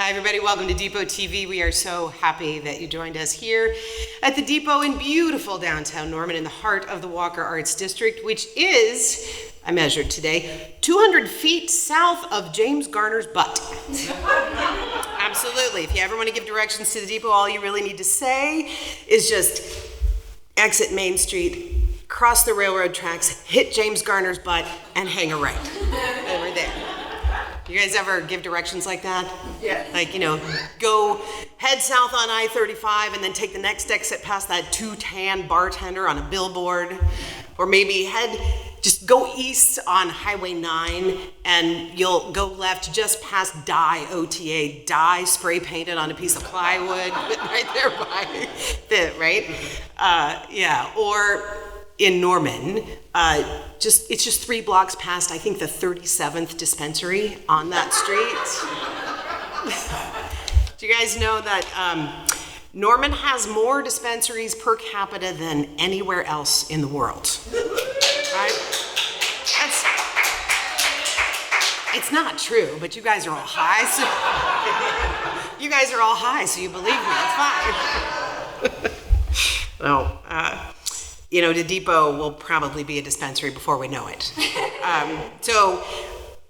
Hi everybody, welcome to Depot TV. We are so happy that you joined us here at the Depot in beautiful downtown Norman in the heart of the Walker Arts District, which is, I measured today, 200 feet south of James Garner's butt. Absolutely. If you ever want to give directions to the Depot, all you really need to say is just exit Main Street, cross the railroad tracks, hit James Garner's butt, and hang a right. And we're there. You guys ever give directions like that? Yeah. Like, go head south on I-35 and then take the next exit past that two-tan bartender on a billboard. Or maybe just go east on Highway 9 and you'll go left just past Dye, O-T-A, Dye spray painted on a piece of plywood right there by the, right? Or in Norman, it's just 3 blocks past, I think, the 37th Dispensary on that street. Do you guys know that Norman has more dispensaries per capita than anywhere else in the world? Right? It's not true, but you guys are all high, so you believe me, it's fine. Well, the Depot will probably be a dispensary before we know it. So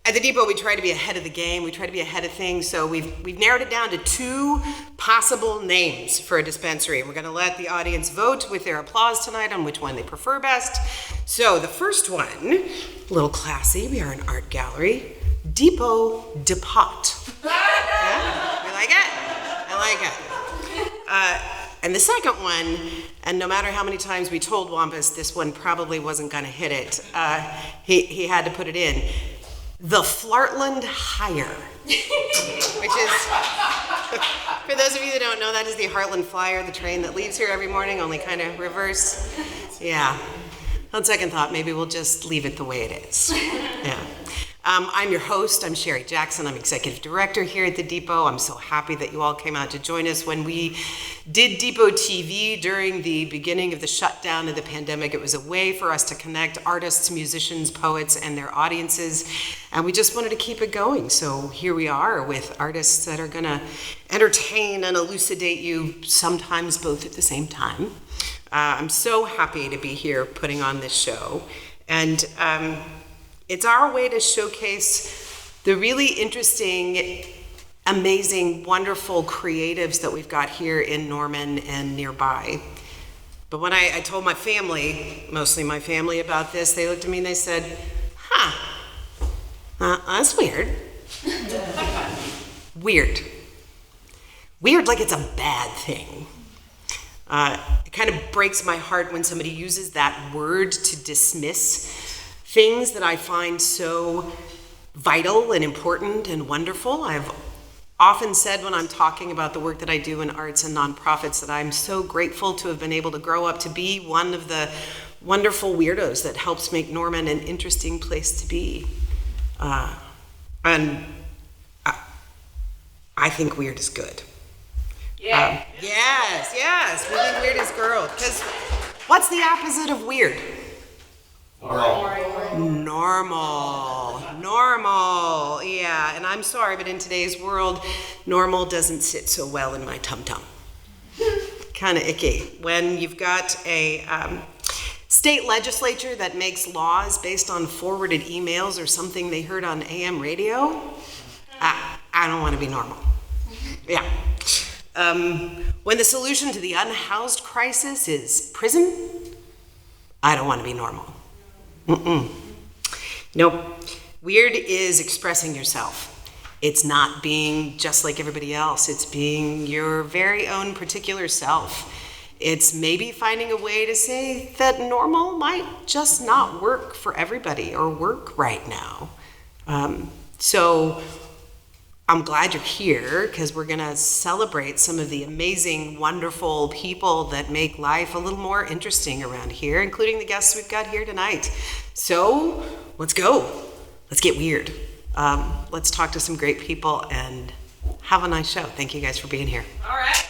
at the Depot, we try to be ahead of the game. We try to be ahead of things. So we've narrowed it down to 2 possible names for a dispensary. We're going to let the audience vote with their applause tonight on which one they prefer best. So the first one, a little classy. We are an art gallery. Depot Depot. Yeah? You like it? I like it. And the second one, and no matter how many times we told Wampus this one probably wasn't going to hit it, he had to put it in. The Flartland Hire, which is, for those of you that don't know, that is the Heartland Flyer, the train that leaves here every morning, only kind of reverse. Yeah. On second thought, maybe we'll just leave it the way it is. Yeah. I'm your host. I'm Sherry Jackson. I'm executive director here at the Depot. I'm so happy that you all came out to join us. When we did Depot TV during the beginning of the shutdown of the pandemic, it was a way for us to connect artists, musicians, poets, and their audiences. And we just wanted to keep it going. So here we are with artists that are going to entertain and elucidate you, sometimes both at the same time. I'm so happy to be here putting on this show. And it's our way to showcase the really interesting, amazing, wonderful creatives that we've got here in Norman and nearby. But when I told my family, mostly my family, about this, they looked at me and they said, that's weird. Weird. Weird like it's a bad thing. It kind of breaks my heart when somebody uses that word to dismiss things that I find so vital and important and wonderful. I've often said when I'm talking about the work that I do in arts and nonprofits that I'm so grateful to have been able to grow up to be one of the wonderful weirdos that helps make Norman an interesting place to be. And I think weird is good. Yeah. Yes, we think weird is girl. Because what's the opposite of weird? Normal, yeah. And I'm sorry, but in today's world, normal doesn't sit so well in my tum-tum. Kind of icky. When you've got a state legislature that makes laws based on forwarded emails or something they heard on AM radio, I don't want to be normal. Yeah. When the solution to the unhoused crisis is prison, I don't want to be normal. Nope. Weird is expressing yourself. It's not being just like everybody else. It's being your very own particular self. It's maybe finding a way to say that normal might just not work for everybody or work right now. So I'm glad you're here because we're going to celebrate some of the amazing, wonderful people that make life a little more interesting around here, including the guests we've got here tonight. So let's go. Let's get weird. Let's talk to some great people and have a nice show. Thank you guys for being here. All right.